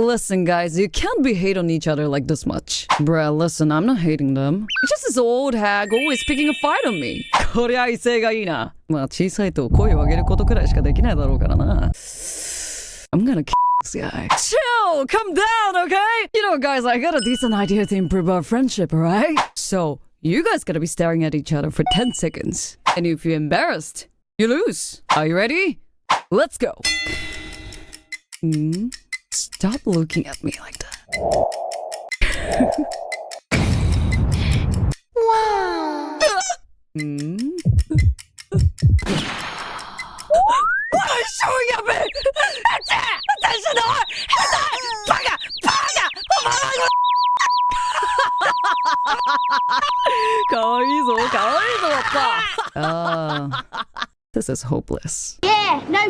Listen, guys, you can't be hate on each other like this much. Bruh, listen, I'm not hating them. It's just this old hag always picking a fight on me. こりゃ威勢がいいな。まあ、小さいと声を上げることくらいしかできないだろうからな。I'm gonna kill this guy. Chill! Come down, okay? You know, guys, I got a decent idea to improve our friendship, alright? So, you guys gotta be staring at each other for 10 seconds. And if you're embarrassed, you lose. Are you ready? Let's go. Stop looking at me like that. Wow. What are you showing at me? Attention! Baga! Baga! かわいいぞ、かわいいぞ、やっぱ。This is hopeless. Yeah, no